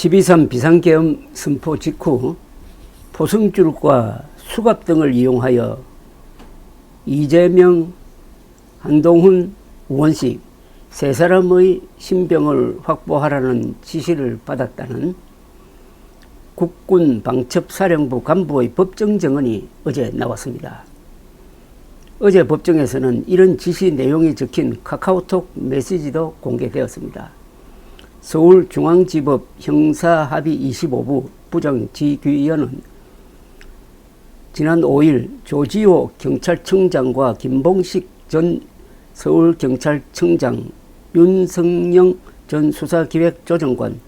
12.3 비상계엄 선포 직후 포승줄과 수갑 등을 이용하여 이재명, 한동훈, 우원식 세 사람의 신병을 확보하라는 지시를 받았다는 국군 방첩사령부 간부의 법정 증언이 어제 나왔습니다. 어제 법정에서는 이런 지시 내용이 적힌 카카오톡 메시지도 공개되었습니다. 서울중앙지법 형사합의 25부 부장 지귀현은 지난 5일 조지호 경찰청장과 김봉식 전 서울경찰청장, 윤석영 전 수사기획조정관,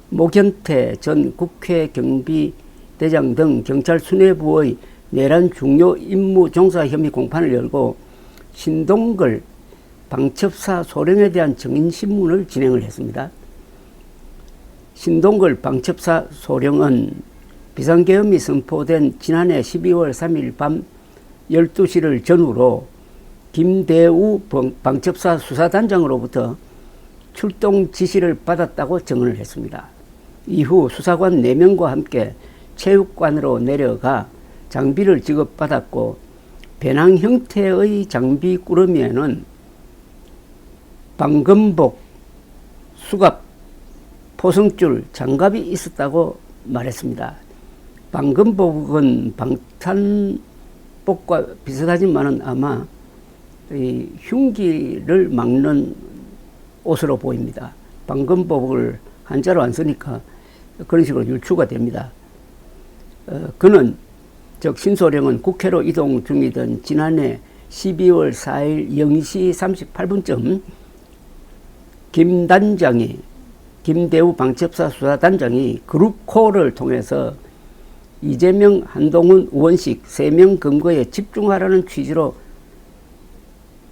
목현태 전 국회 경비대장 등 경찰 수뇌부의 내란 중요 임무 종사 혐의 공판을 열고 신동걸 방첩사 소령에 대한 증인신문을 진행을 했습니다. 신동걸 방첩사 소령은 비상계엄이 선포된 지난해 12월 3일 밤 12시를 전후로 김대우 방첩사 수사단장으로부터 출동 지시를 받았다고 증언을 했습니다. 이후 수사관 4명과 함께 체육관으로 내려가 장비를 지급받았고 배낭 형태의 장비 꾸러미에는 방검복, 수갑, 포승줄, 장갑이 있었다고 말했습니다. 방검복은 방탄복과 비슷하지만은 아마 이 흉기를 막는 옷으로 보입니다. 방검복을 한자로 안 쓰니까 그런 식으로 유추가 됩니다. 그는 즉 신소령은 국회로 이동 중이던 지난해 12월 4일 0시 38분쯤 김대우 방첩사 수사단장이 그룹콜을 통해서 이재명, 한동훈, 우원식 3명 검거에 집중하라는 취지로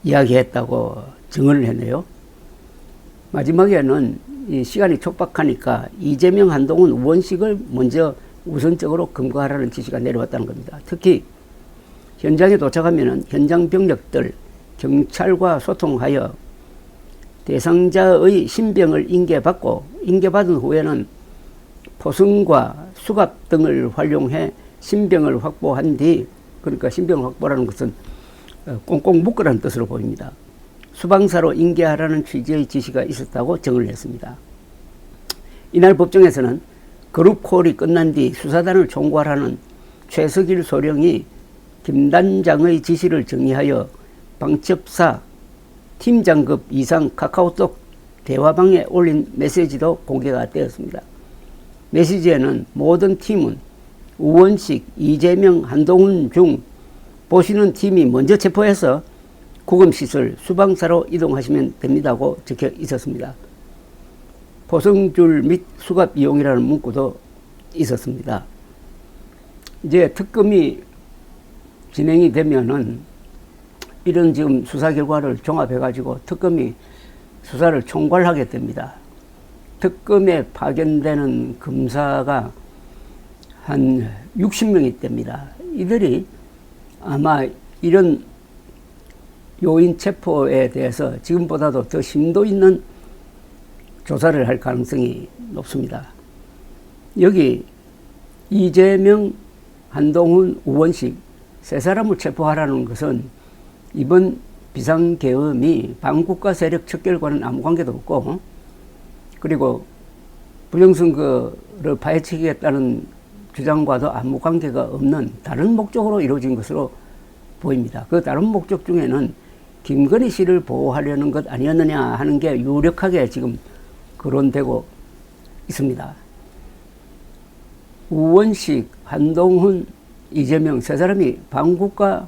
이야기했다고 증언을 했네요. 마지막에는 이 시간이 촉박하니까 이재명, 한동훈, 우원식을 먼저 우선적으로 검거하라는 지시가 내려왔다는 겁니다. 특히 현장에 도착하면 현장 병력들, 경찰과 소통하여 대상자의 신병을 인계받은 후에는 포승과 수갑 등을 활용해 신병을 확보한 뒤, 그러니까 신병을 확보라는 것은 꽁꽁 묶으라는 뜻으로 보입니다. 수방사로 인계하라는 취지의 지시가 있었다고 정을 했습니다. 이날 법정에서는 그룹콜이 끝난 뒤 수사단을 총괄하는 최석일 소령이 김 단장의 지시를 정리하여 방첩사 팀장급 이상 카카오톡 대화방에 올린 메시지도 공개가 되었습니다. 메시지에는 모든 팀은 우원식, 이재명, 한동훈 중 보시는 팀이 먼저 체포해서 구금시설 수방사로 이동하시면 됩니다고 적혀 있었습니다. 포승줄 및 수갑 이용이라는 문구도 있었습니다. 이제 특검이 진행이 되면은 이런 지금 수사 결과를 종합해가지고 특검이 수사를 총괄하게 됩니다. 특검에 파견되는 검사가 한 60명이 됩니다. 이들이 아마 이런 요인 체포에 대해서 지금보다도 더 심도 있는 조사를 할 가능성이 높습니다. 여기 이재명, 한동훈, 우원식 세 사람을 체포하라는 것은 이번 비상계엄이 반국가 세력 척결과는 아무 관계도 없고, 그리고 부정선거를 파헤치겠다는 주장과도 아무 관계가 없는 다른 목적으로 이루어진 것으로 보입니다. 그 다른 목적 중에는 김건희 씨를 보호하려는 것 아니었느냐 하는 게 유력하게 지금 거론되고 있습니다. 우원식, 한동훈, 이재명 세 사람이 반국가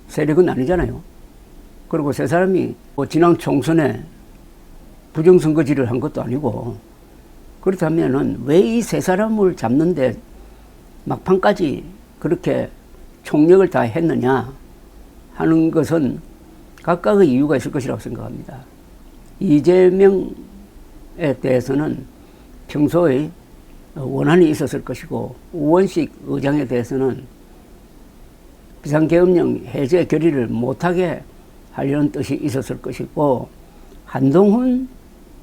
세력은 아니잖아요. 그리고 세 사람이 지난 총선에 부정선거질을 한 것도 아니고, 그렇다면은 왜 이 세 사람을 잡는데 막판까지 그렇게 총력을 다 했느냐 하는 것은 각각의 이유가 있을 것이라고 생각합니다. 이재명에 대해서는 평소에 원한이 있었을 것이고, 우원식 의장에 대해서는 비상계엄령 해제 결의를 못하게 하려는 뜻이 있었을 것이고, 한동훈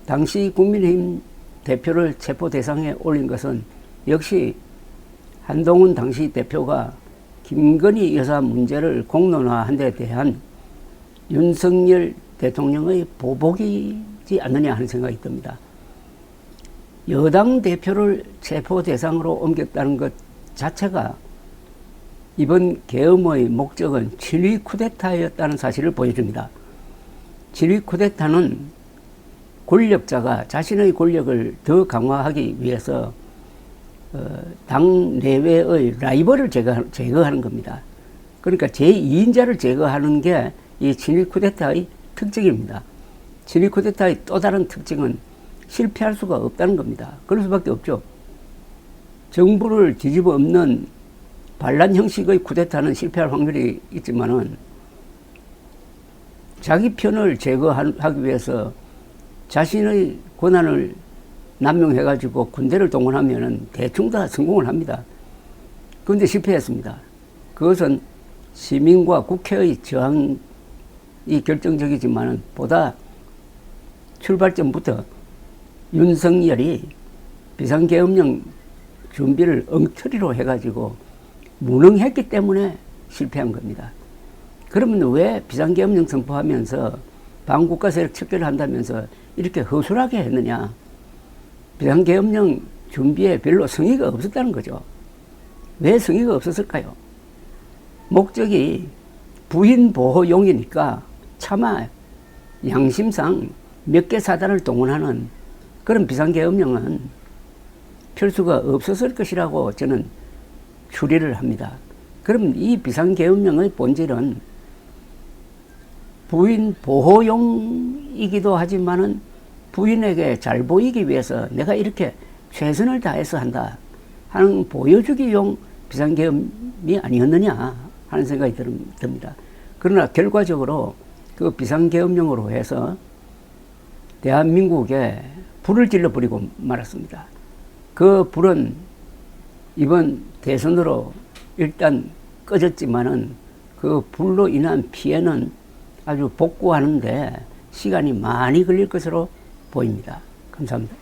당시 국민의힘 대표를 체포 대상에 올린 것은 역시 한동훈 당시 대표가 김건희 여사 문제를 공론화한 데 대한 윤석열 대통령의 보복이지 않느냐 하는 생각이 듭니다. 여당 대표를 체포 대상으로 옮겼다는 것 자체가 이번 계엄의 목적은 친위 쿠데타였다는 사실을 보여줍니다. 친위 쿠데타는 권력자가 자신의 권력을 더 강화하기 위해서 당 내외의 라이벌을 제거하는 겁니다. 그러니까 제2인자를 제거하는 게 이 친위 쿠데타의 특징입니다. 친위 쿠데타의 또 다른 특징은 실패할 수가 없다는 겁니다. 그럴 수밖에 없죠. 정부를 뒤집어 엎는 반란 형식의 쿠데타는 실패할 확률이 있지만은 자기 편을 제거하기 위해서 자신의 권한을 남용해가지고 군대를 동원하면은 대충 다 성공을 합니다. 그런데 실패했습니다. 그것은 시민과 국회의 저항이 결정적이지만은 보다 출발점부터 윤석열이 비상계엄령 준비를 엉터리로 해가지고 무능했기 때문에 실패한 겁니다. 그러면 왜 비상계엄령 선포하면서 반국가 세력 척결을 한다면서 이렇게 허술하게 했느냐? 비상계엄령 준비에 별로 성의가 없었다는 거죠. 왜 성의가 없었을까요? 목적이 부인보호용이니까 차마 양심상 몇 개 사단을 동원하는 그런 비상계엄령은 필수가 없었을 것이라고 저는 추리를 합니다. 그럼 이 비상계엄령의 본질은 부인 보호용이기도 하지만은 부인에게 잘 보이기 위해서 내가 이렇게 최선을 다해서 한다 하는 보여주기용 비상계엄이 아니었느냐 하는 생각이 듭니다. 그러나 결과적으로 그 비상계엄령으로 해서 대한민국에 불을 질러버리고 말았습니다. 그 불은 이번 대선으로 일단 꺼졌지만은 그 불로 인한 피해는 아주 복구하는데 시간이 많이 걸릴 것으로 보입니다. 감사합니다.